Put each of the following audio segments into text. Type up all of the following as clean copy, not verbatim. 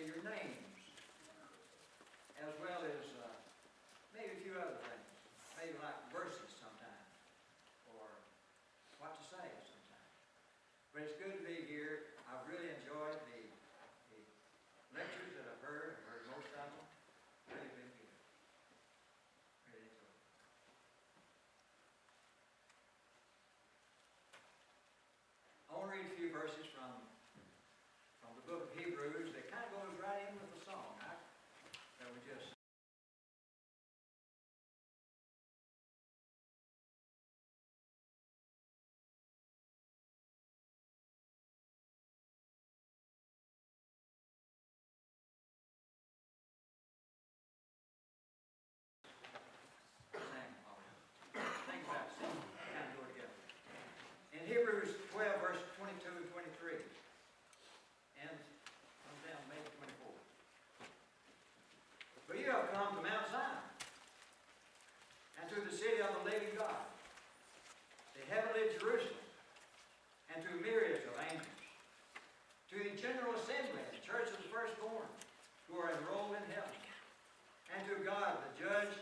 say your names, as well as maybe a few other things, maybe like verses sometimes, or what to say sometimes. But it's good to be here. I've really enjoyed the lectures that I've heard most of them. Really been good. Really enjoyed it. I want to read a few verses from the book of Hebrews that kind of goes right in with the song, right? That we just sang. Think about it. Sing. Kind of go together. In Hebrews 12, verse 22 and 23, and comes down to May 24. But you have come to Mount Zion, and to the city of the living God, the heavenly Jerusalem, and to myriads of angels, to the general assembly, the church of the firstborn, who are enrolled in heaven, and to God, the judge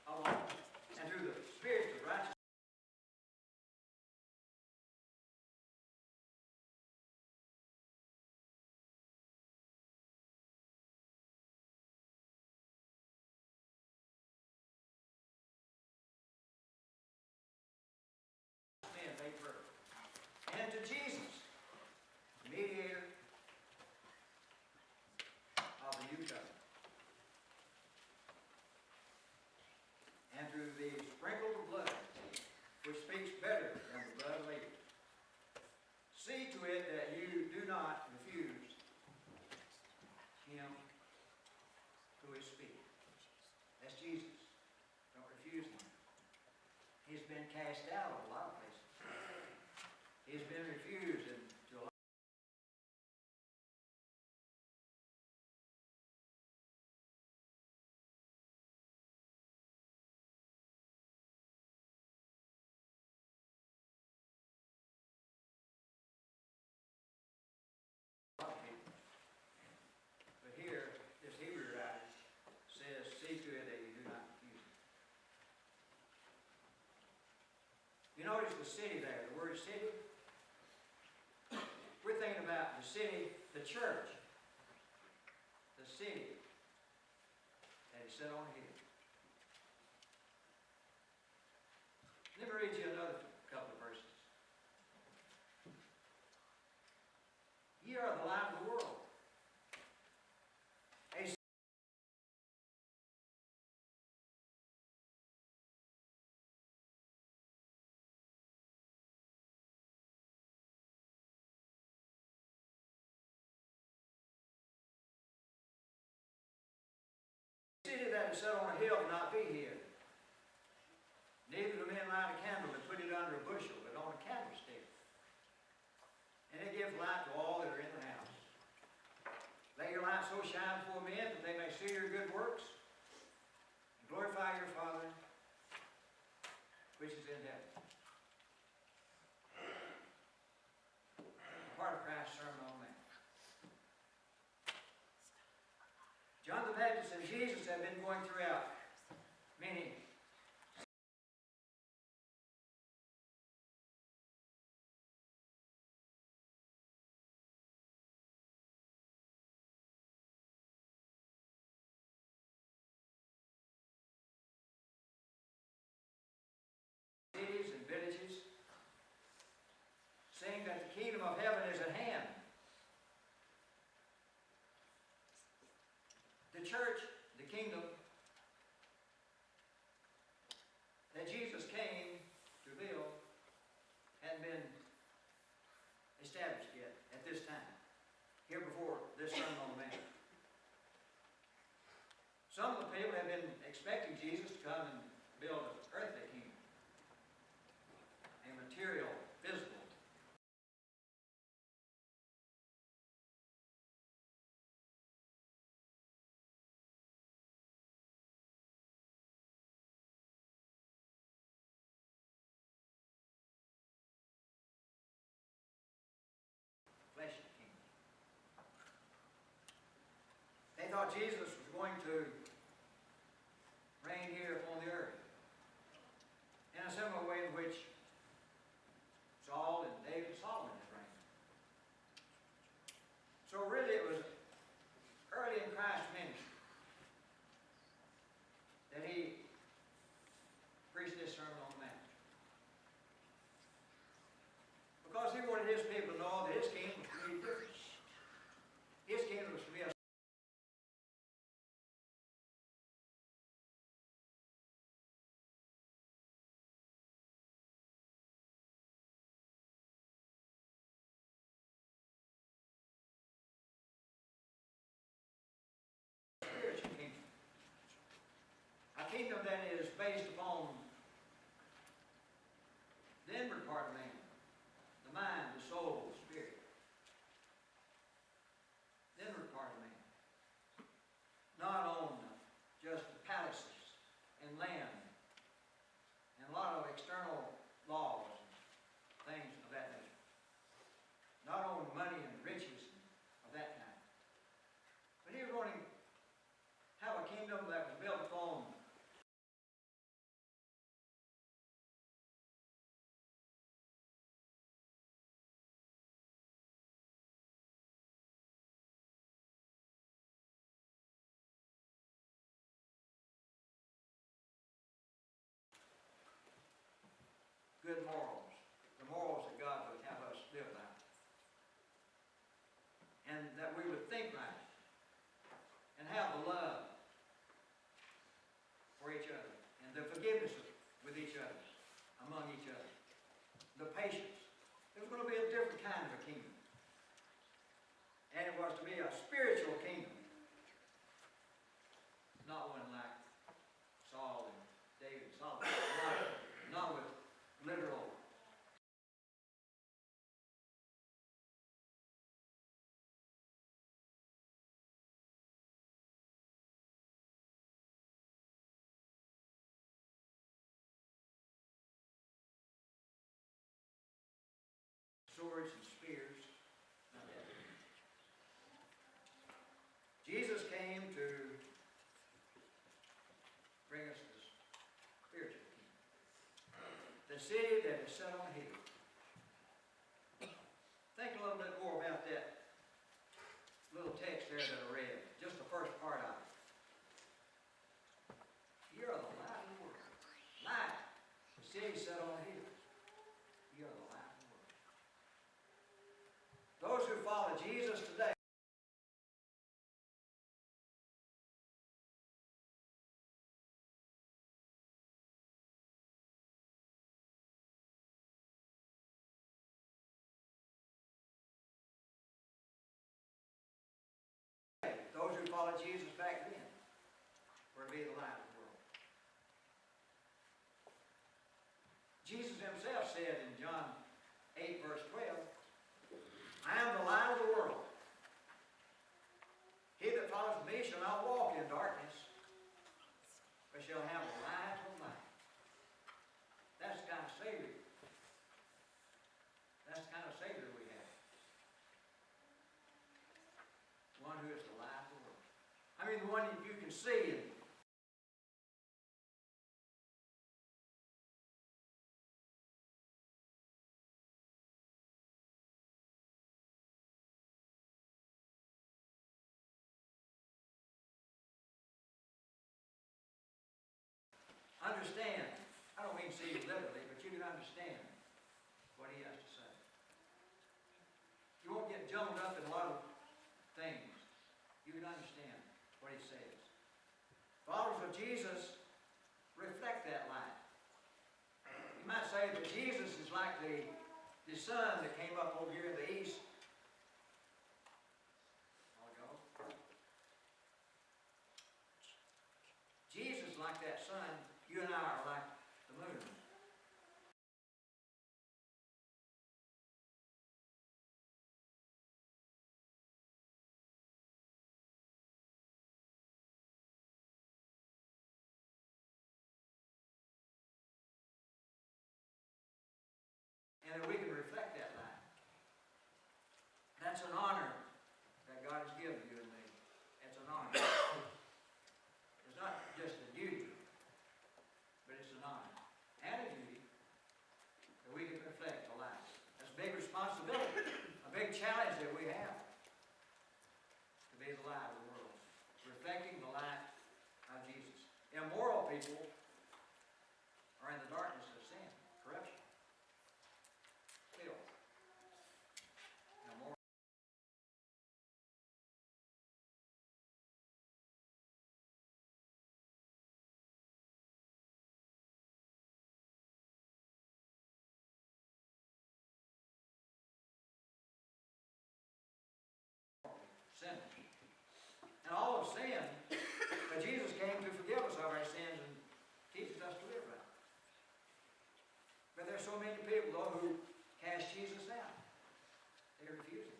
of all, and to the spirits of righteousness, men made perfect, and to Jesus, the mediator of the new covenant, and to the sprinkle of blood, which speaks better than the blood of Abel. See to it that you do not refuse him who is speaking. That's Jesus. Don't refuse him. He's been cast out of a lot of places. He's been refused to a lot. But here, this Hebrew writer says, see to it that you do not refuse him. You notice the city there, the word city? We're thinking about the city, the church, the city that is set on a hill. Let me read you another couple of verses. Ye are the light of the world. A city that is set on a hill cannot be hid. Neither do men light a candle and put it under a bushel, but on a candlestick. And it gives light to all that are in the house. Let your light so shine before men that they may see your good works and glorify your Father which is in heaven. Part of Christ's Sermon on the Mount. John the Baptist and Jesus have been going throughout many cities and villages, saying that the kingdom of heaven is at hand. The church, the kingdom, thought Jesus was going to reign here upon the earth in a similar way in which Saul and David and Solomon had reigned. So really it was early in Christ's ministry that he preached this Sermon on the Mount. Because he wanted his people to know that his kingdom was to be different. His kingdom was to be a spiritual kingdom. A kingdom that is based upon the inward part of man, the mind, the soul, the spirit. The inward part of man. Not on just the palaces and land and a lot of external laws and things of that nature. Not on money and riches of that kind. But he was going to have a kingdom that was built upon good morals, the morals that God would have us live by. And that we would think right and have the love for each other and the forgiveness with each other, among each other, the patience. It was going to be a different kind of a kingdom. And it was to be a spiritual kingdom, not one like Saul and David and Solomon, not with literal swords and spears. Not that. Jesus came to bring us this spiritual kingdom. The city that is set on a hill. Think a little bit more about that little text there that I read. Just the first part of it. You're the light of the world. Light. The city set on a hill. You're the light of the world. Those who follow Jesus today Jesus back then were to be the light of the world. Jesus himself said in John 8 verse 12, I am the light of the world. He that follows me shall not walk in darkness, but shall have the light of life. That's the kind of Savior. That's the kind of Savior we have. One who is the light of the world. I mean, the one that you can see and understand. I don't mean see literally, but you can understand what he has to say. You won't get jumbled up in a lot of things. You can understand what he says. Followers of Jesus reflect that light. You might say that Jesus is like the sun that came up over here in the east. Jesus, like that sun, you and I are like the moon. And that we can reflect that light. challenge that we have to be the light of the world, reflecting the light of Jesus. Immoral people are in the darkness of sin, corruption, filth. Immoral. Sinners. And all have sinned, but Jesus came to forgive us of our sins and teaches us to live right. But there's so many people, though, who cast Jesus out. They refuse him.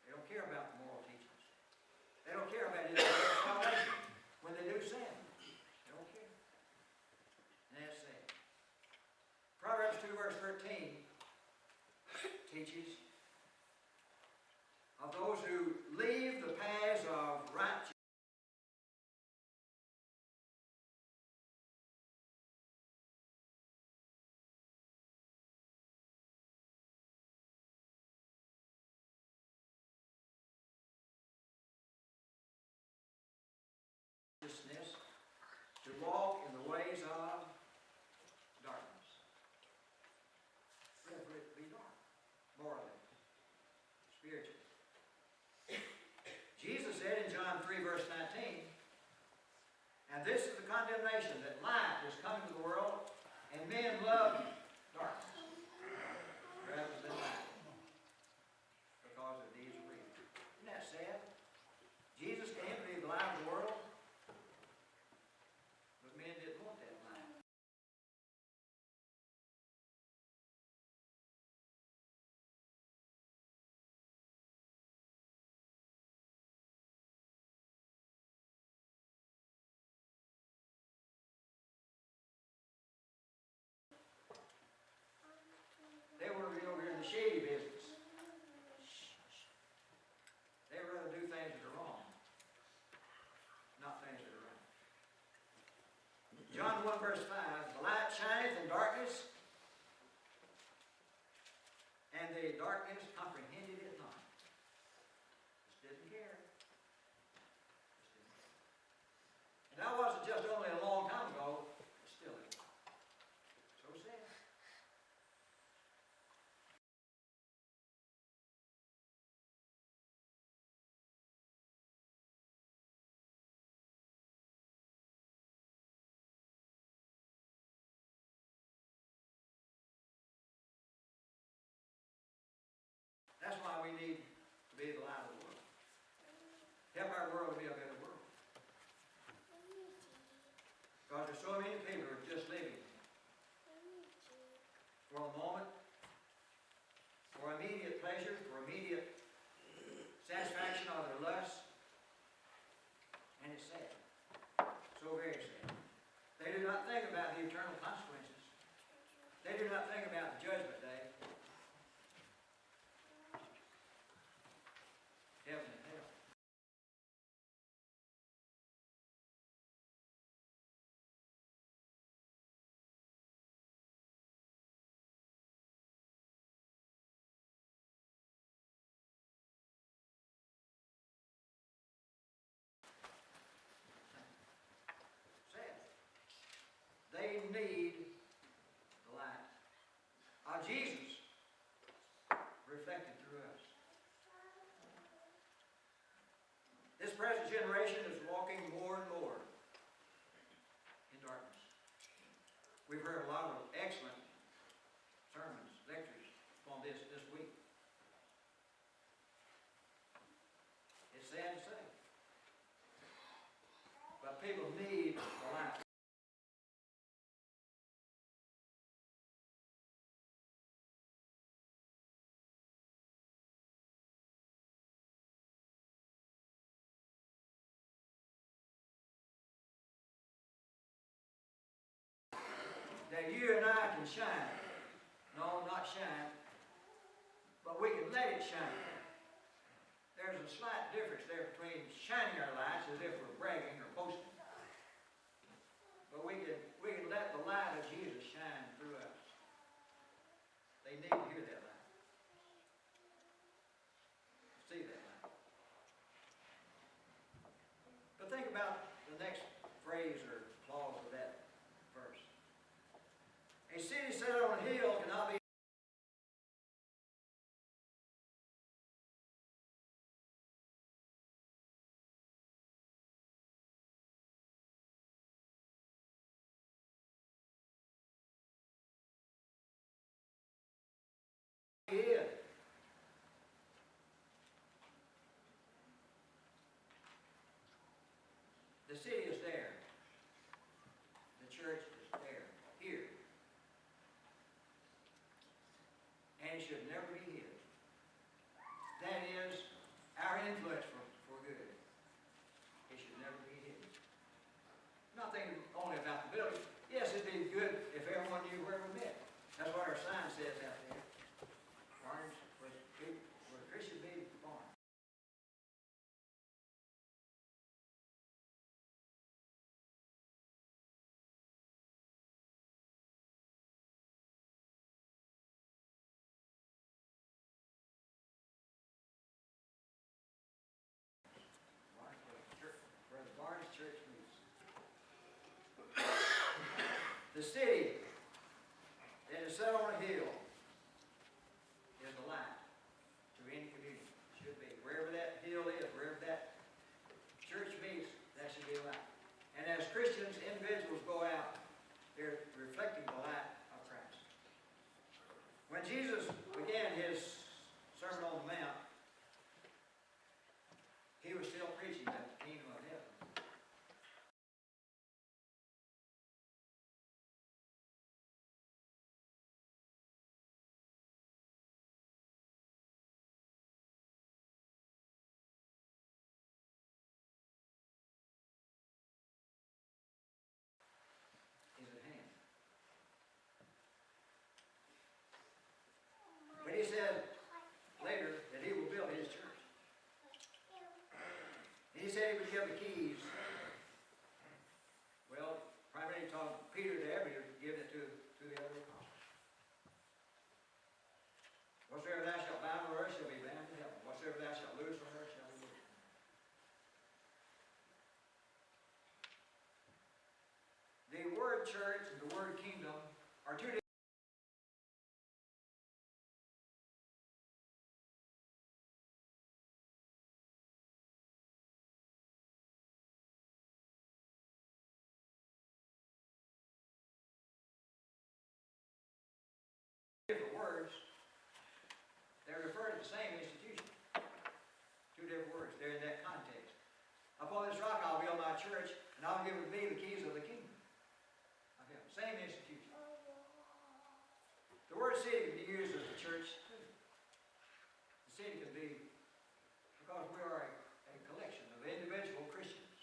They don't care about the moral teachings. They don't care about his salvation when they do sin. They don't care. And that's sad. Proverbs 2 verse 13 teaches of those who leave the paths of righteousness to walk in the ways of darkness. Therefore it be dark, morally, spiritually. Jesus said in John 3 verse 19, and this is the condemnation, that light is come into the world, and men love darkness rather than light, because of these reasons. Isn't that sad? Jesus came to be the light of the world, but men didn't want that light. They want to be over here in the shady business. They rather do things that are wrong, not things that are right. John 1 verse 5, the light shineth in darkness, and the darkness comprehended it not. Just didn't care. Just didn't care. And that wasn't just only a long time ago, it still is. So sad. That's why we need to be the light of the world. Help our world to be a better world. Because there's so many people who are just living for the moment, for immediate pleasure, for immediate satisfaction of their lusts. And it's sad. So very sad. They do not think about the eternal consequences. They do not think about the judgment day. Heaven and hell. Sad. They need the light of Jesus reflected through us. This present generation is walking more and more in darkness. We've heard a lot of excellent sermons, lectures on this week. It's sad to say. But people need the light. That you and I can shine. No, not shine, but we can let it shine. There's a slight difference there between shining our lights as if we're bragging or boasting. But we can let the light of Jesus shine through us. They need to hear that light. set on a hill cannot be hid. The city is there. The church is there, here. And it should never be hid. That is our influence for good. It should never be hidden. I'm not thinking only about the building. Yes, it'd be good if everyone knew where we met. That's what our sign says out there. Barnes was a Christian meeting for Barnes. Where the Barnes Church meets. The city that is set on a hill is a light to any community. Should be. Wherever that hill is, wherever that church meets, that should be a light. And as Christians, individuals go out, they're reflecting the light of Christ. When Jesus began his Sermon on the Mount, he was still preaching that the kingdom of heaven is at hand. But he said later that he will build his church. And he said he would give the keys. Well, primarily told Peter to every give it to the other apostles. Whatsoever thou shalt bind on earth shall be bound in heaven. Whatsoever thou shalt loose on earth shall be loosed. The word church and the word kingdom are two different words. They refer to the same institution. Two different words. They're in that context. Upon this rock I'll build my church, and I'll give it thee the keys of the kingdom. Okay. Same institution. The word city can be used as the church too. The city can be, because we are a collection of individual Christians.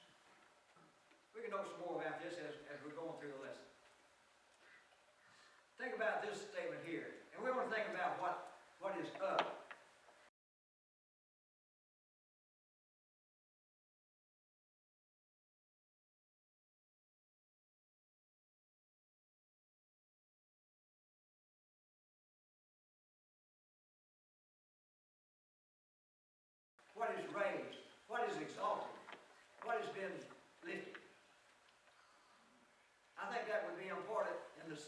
We can know some more about this as we're going through the lesson. Think about this statement here. And we want to think about what is up. What is raised? What is exalted? What has been lifted? I think that would be important in this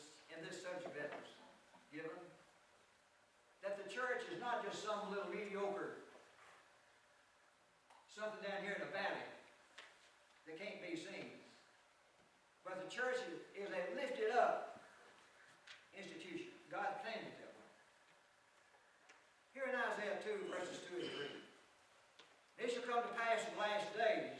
subject that was given. That the church is not just some little mediocre, something down here in the valley that can't be seen. But the church is a lifted up institution. God planned it that way. Here in Isaiah 2, verses 2 and 3. It shall come to pass in the last days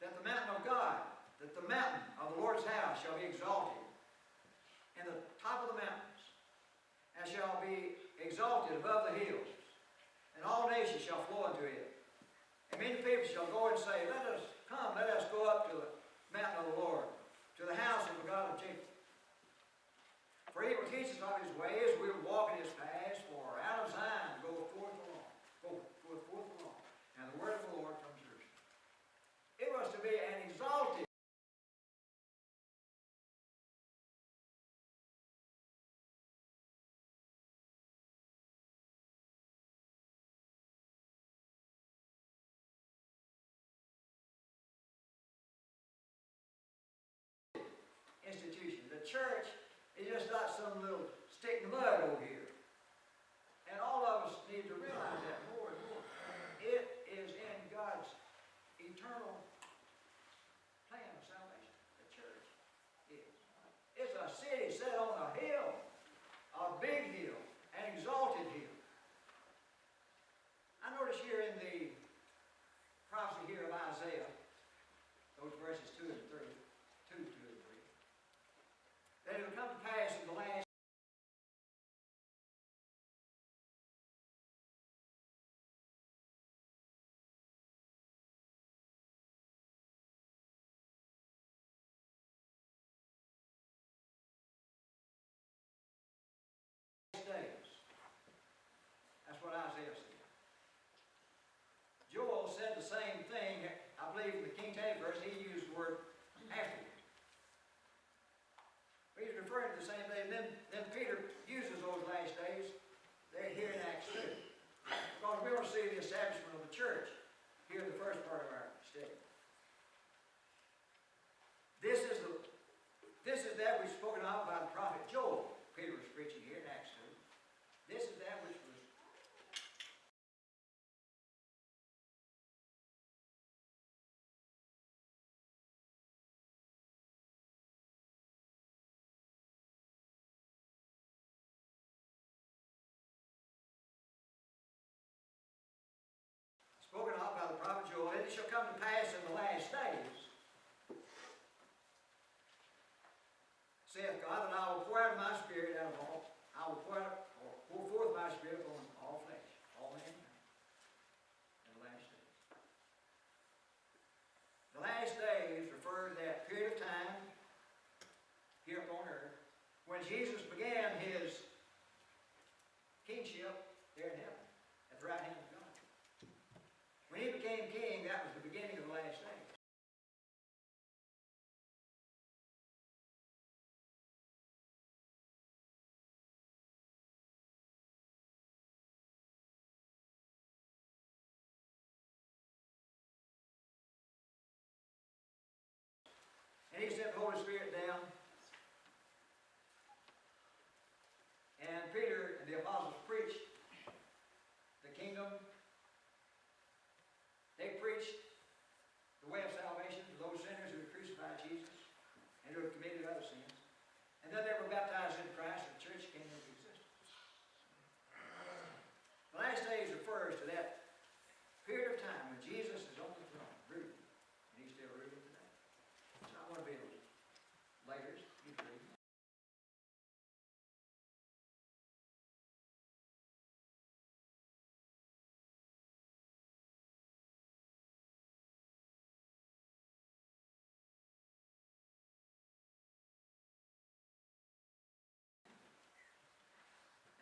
that the mountain of God, that the mountain of the Lord's house shall be exalted in the top of the mountains, and shall be exalted above the hills, and all nations shall flow into it. And many people shall go and say, let us go up to the mountain of the Lord, to the house of the God of Jacob. For he will teach us of his ways, we will walk in his paths, for out of Zion goeth forth the law. Goeth forth the law. And the word of the Lord from Jerusalem. It was to be an exalted blood over here. And all of us need to realize that more and more. It is in God's eternal plan of salvation. The church is. It's a city set on a hill, a big hill, an exalted hill. I notice here in the prophecy here of Isaiah, those verses 2 and 3, 2 and 3, that it will come to pass in the last days. That's what Isaiah said. Joel said the same thing. I believe in the King James verse, he used the word afterward. But he's referring to the same thing. Then Peter uses those last days there here in Acts 2. Because we will see the establishment of the church here in the first part of our study. This is that which was spoken of by the prophet Joel. Peter was preaching here in Acts 2. This is that which was spoken of by the prophet Joel. And it shall come to pass in the last days, saith God, that I will pour out my spirit out of all. I will pour forth my spirit upon all flesh, all mankind, in the last days. The last days refer to that period of time here upon earth when Jesus began his kingship there in heaven, at the right hand of God. When he became king, that was the beginning of the last days. And he sent the Holy Spirit down. And Peter and the apostles preached the kingdom. They preached the way of salvation to those sinners who had crucified Jesus and who had committed other sins. And then they were baptized into Christ and the church came into existence. The last days refers to that period of time when Jesus is on the throne, ruling. And he's still ruling today. It's not one of those later. You can read.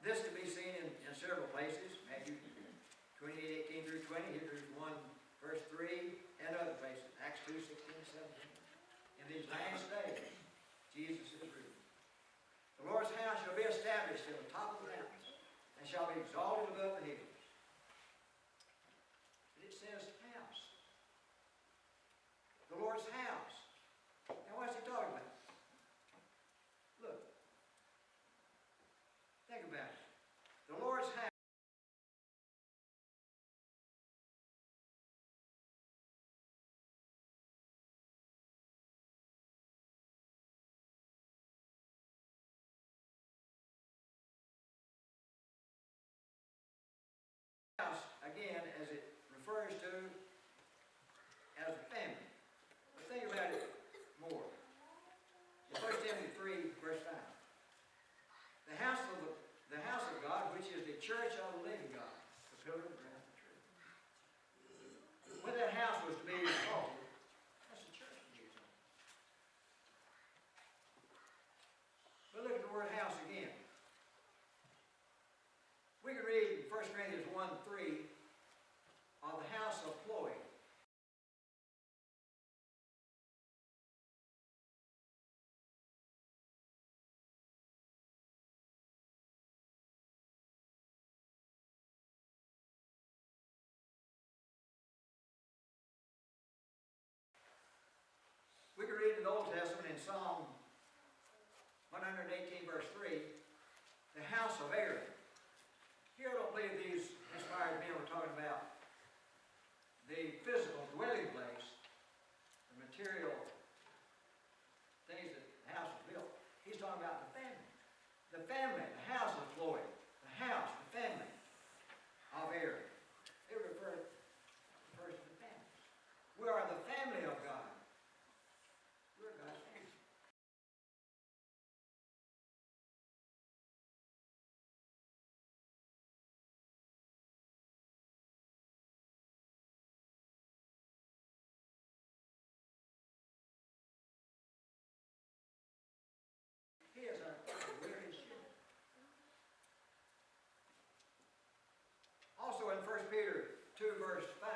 This can be seen in several places. Matthew 28:18 through 20, Hebrews 1, verse 3, and other places. Acts 2, 16, 17. In these last days, Jesus is ruling. The Lord's house shall be established in the top of the mountains, and shall be exalted above the hills. But it says house. The Lord's house. Now what's he talking about? Look. Think about it. The Lord's house. Again, as it refers to as a family. But think about it more. In 1 Timothy 3, verse 5. The house of God, which is the church of the living God, the pillar of the ground of the truth. When that house was to be exalted, that's the church to be exalted. But look at the word house again. We can read in 1 Corinthians 1:3 of the house of Chloe. We can read in the Old Testament in Psalm 118, verse 3, house of Aaron. Here I don't believe these inspired men were talking about the physical dwelling place, the material things that the house was built. He's talking about the family. The family, the house of Chloe, the house, the family of Aaron. It refers to the family. We are the family of God. We're God's family. He is our father. We are his children. Also in 1 Peter 2 verse 5,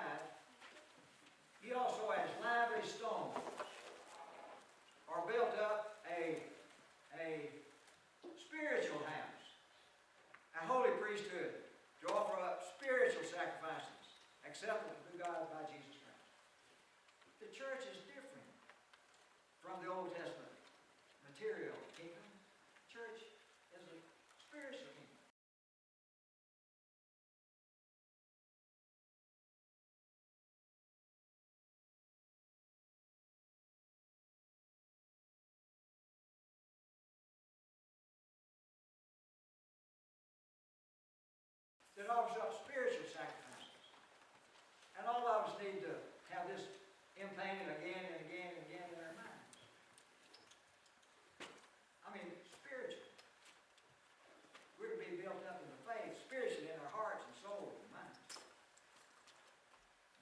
he also has lively stones or built up a spiritual house, a holy priesthood to offer up spiritual sacrifices acceptable to God by Jesus Christ. The church is different from the Old Testament material kingdom. The church is a spiritual kingdom. That offers up spiritual sacrifices. And all of us need to have this implanted again and again and again in our minds. I mean, spiritual. We're to be built up in the faith, spiritually in our hearts and souls and minds.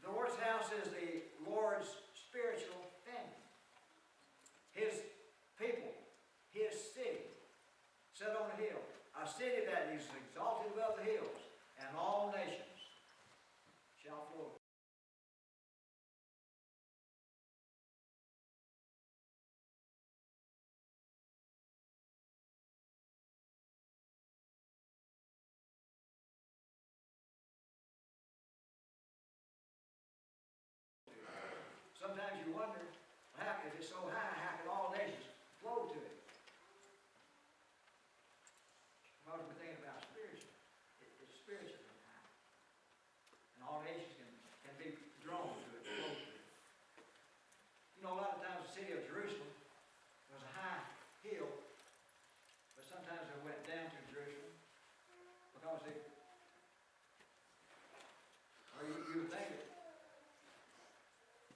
The Lord's house is the Lord's spiritual family. His people, his city, set on a hill. A city that is exalted above the hills, and all nations shall flow. Sometimes you wonder, how, if it's so high, how can all nations flow to it? Because we're thinking about spiritual. It's spiritually high. And all nations can be drawn to it, flow to it. You know, a lot of times the city of Jerusalem was a high hill, but sometimes they went down to Jerusalem because they, or you would think it,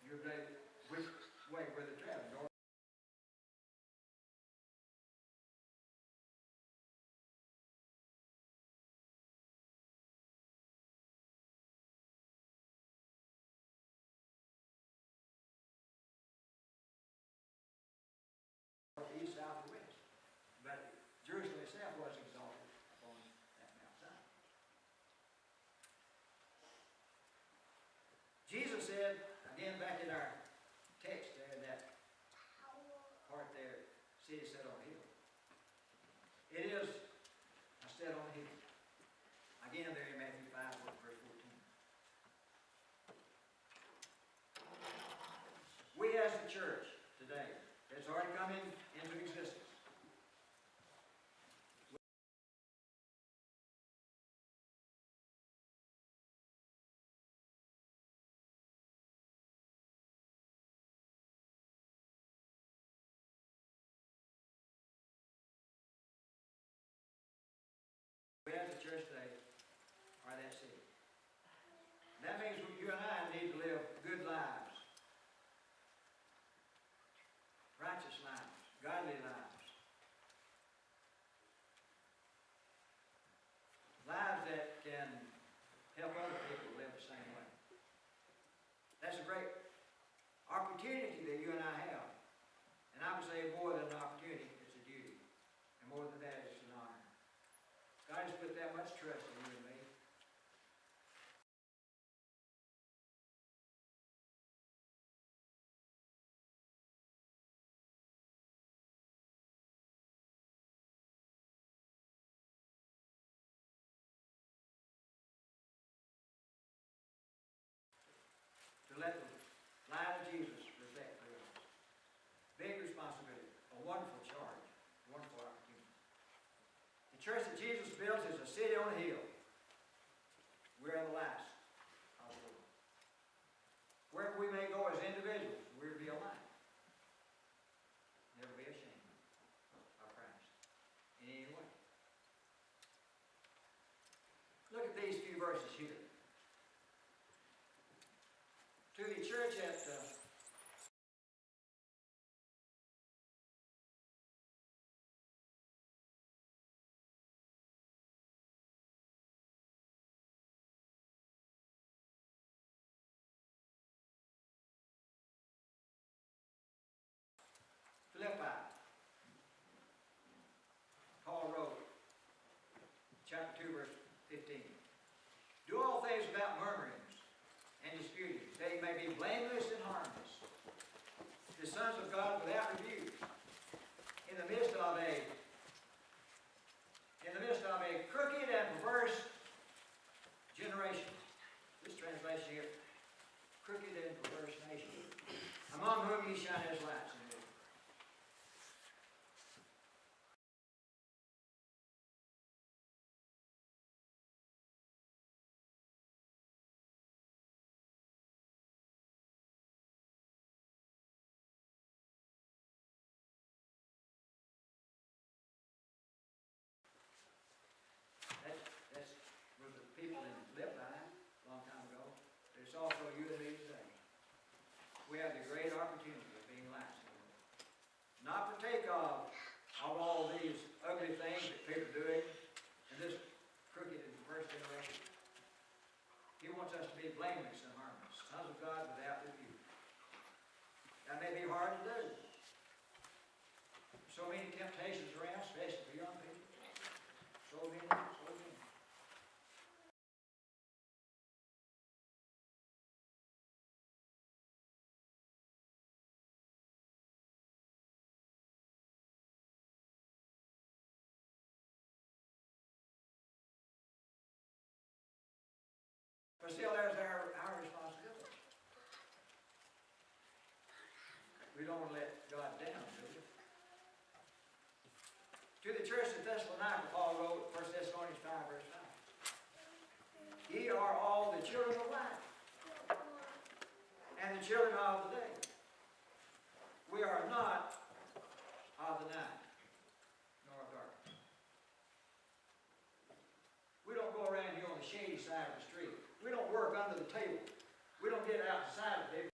you would think which way were they traveling, north, east, south, or west. But Jerusalem itself was exalted upon that Mount Zion. Jesus said, again back in our text there, that part there, city set on a hill. It is a set on a hill. Again there in Matthew 5, verse 14. We as the church today, it's already come into existence. verses here. To the church at Philippi, Paul wrote, chapter 2, verse 15. Do all things without murmurings and disputings, that ye may be blameless and harmless, the sons of God without rebuke, in the midst of a crooked and perverse generation. This translation here, crooked and perverse nation, among whom ye shine as lights in the world. That was the people in Philippi a long time ago. But it's also you and me today. We have the great opportunity of being lights in the world. Not partake of all these ugly things that people are doing in this crooked and perverse generation. He wants us to be blameless and harmless, sons of God without rebuke. That may be hard to do. So many temptations around, especially for young people. So many. But still, there's our responsibility. We don't want to let God down, do we? To the church at Thessalonica, Paul wrote, 1 Thessalonians 5, verse 5. Ye are all the children of light, and the children of the day. We are not of the night, nor of darkness. We don't go around here on the shady side of the street. We don't work under the table. We don't get outside of the table.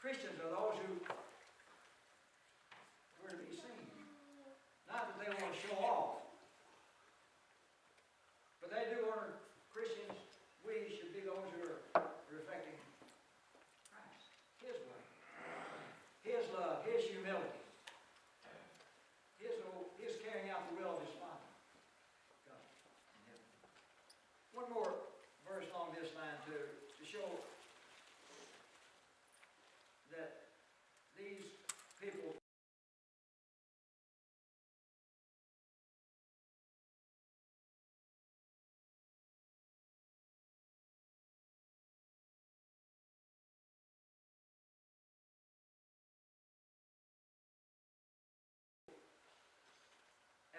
Christians are those who were to be seen. Not that they want to show off. But they do want to, Christians, we should be those who are reflecting Christ. His way. His love. His humility. His carrying out the will of His Father. God in heaven. One more verse along this line to show that these people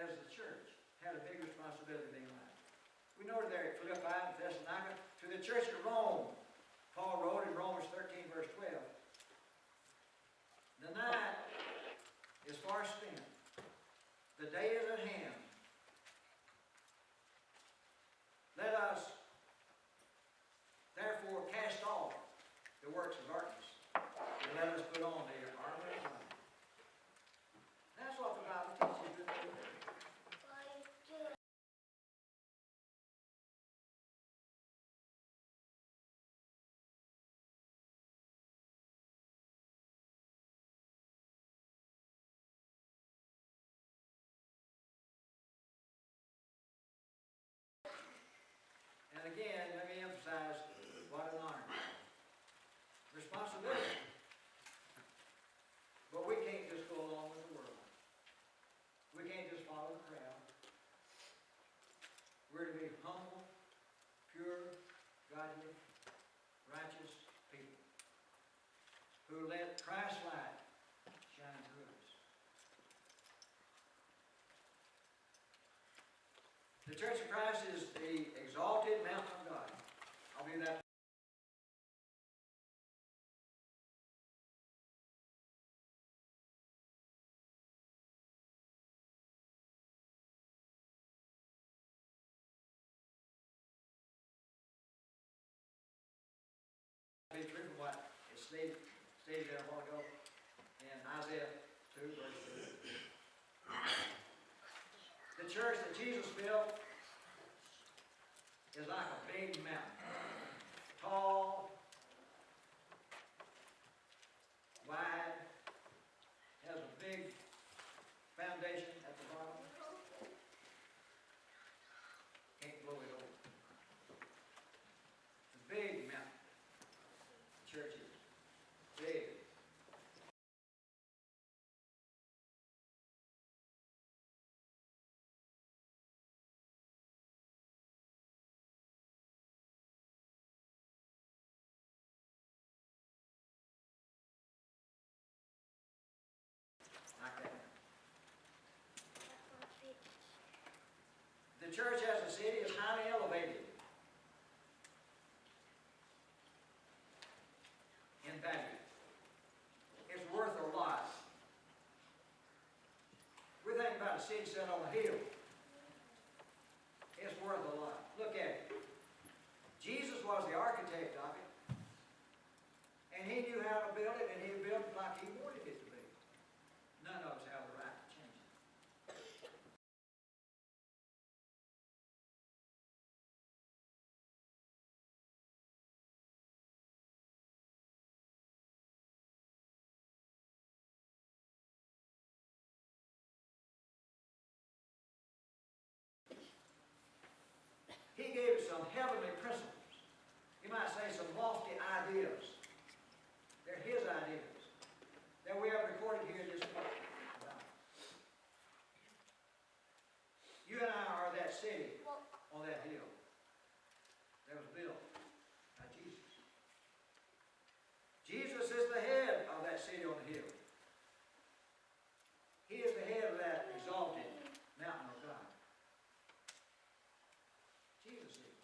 as the church had a big responsibility being alive. We know there at Philippi and Thessalonica, to the church at Rome, Paul wrote in Romans 13, verse 12, the night is far spent, the day is at hand. Let us therefore cast off the works of darkness, and let us put on the armor of light. That's what the Bible teaches us to do. And again, let me emphasize what an honor. Responsibility. But we can't just go along with the world. We can't just follow the crowd. We're to be humble, pure, godly, righteous people who let Christ's light shine through us. The Church of Christ is the stated there a while ago in Isaiah 2, verse 2. The church that Jesus built is like a big mountain. Tall, wide, has a big foundation at the bottom. Can't blow it over. It's a big mountain. The church is big. Like that. The church as a city is highly elevated in value. It's worth a lot. We think about a city set on a hill. It's worth a lot. Look at it. Jesus was the architect of it. And he knew how to build it, and he built it like he wanted it to be. None of us have the right to change it. He gave us some heavenly principles. You might say some lofty ideas. They're his ideas that we have recorded here in this book. You and I are that city on that hill that was built by Jesus. Jesus is the head of that city on the hill. He is the head of that exalted mountain of God. Jesus is.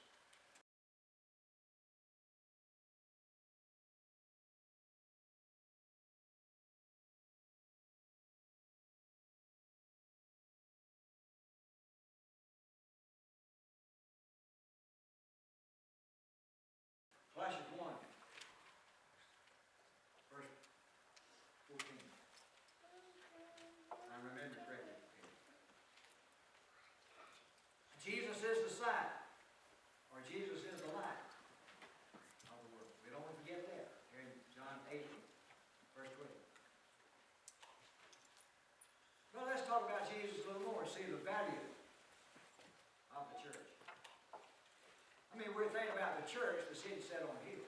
Colossians 1, verse 14. I remember correctly. Jesus is the sight, or Jesus is the light of the world. We don't want to forget that. Here in John 8, verse 12. Well, let's talk about Jesus a little more. See the value of the church. I mean, we're thinking about the church, the city set on a hill.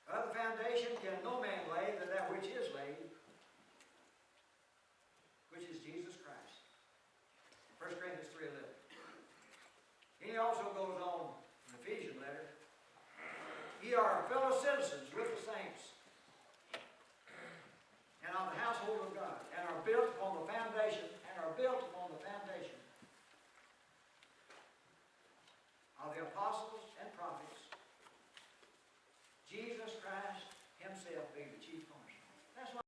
Other foundation can no man lay than that which is laid, which is Jesus Christ. 1 Corinthians 3:11. He also goes on in the Ephesian letter. Ye are fellow citizens with the saints and of the household of God, and are built upon the foundation, of the apostles and prophets, Jesus Christ himself being the chief cornerstone. That's why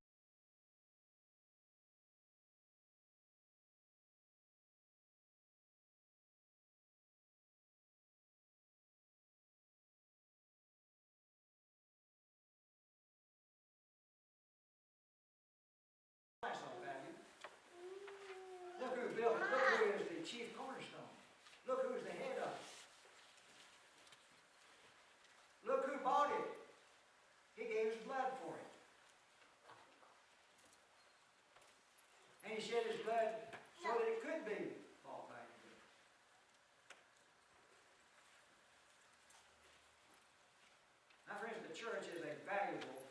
Christ on value. Look who built it. Look who is the chief cornerstone. Look who's the head of it. Look who bought it. He gave his blood for it. And he shed his blood so that it could be bought back again. Now, friends, the church is a valuable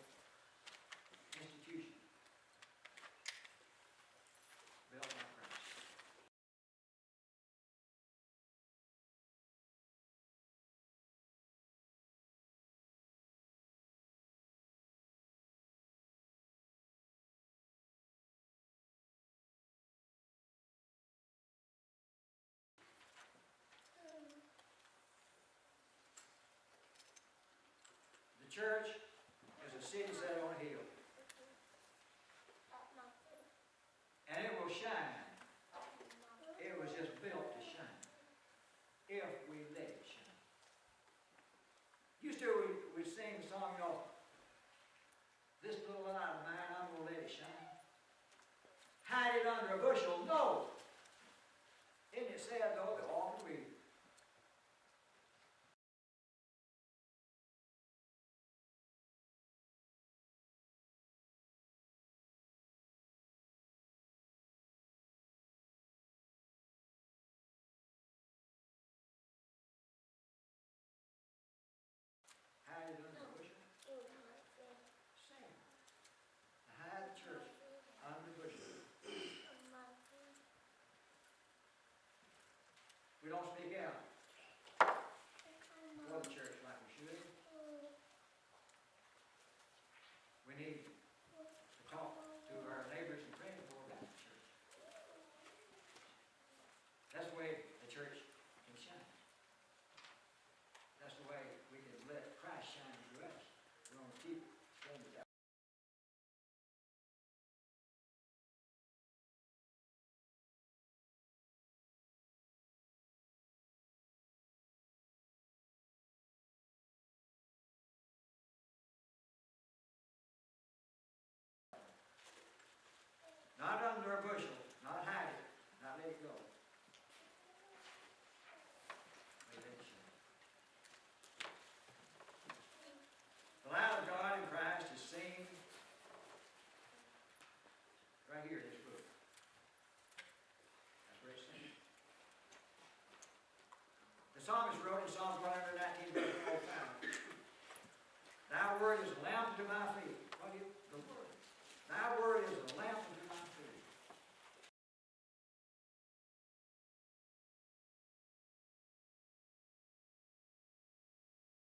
church is a city set on a hill. And it will shine. It was just built to shine. If we let it shine. Used to, we sing the song, you know, this little light of mine, I'm going to let it shine. Hide it under a bushel? No.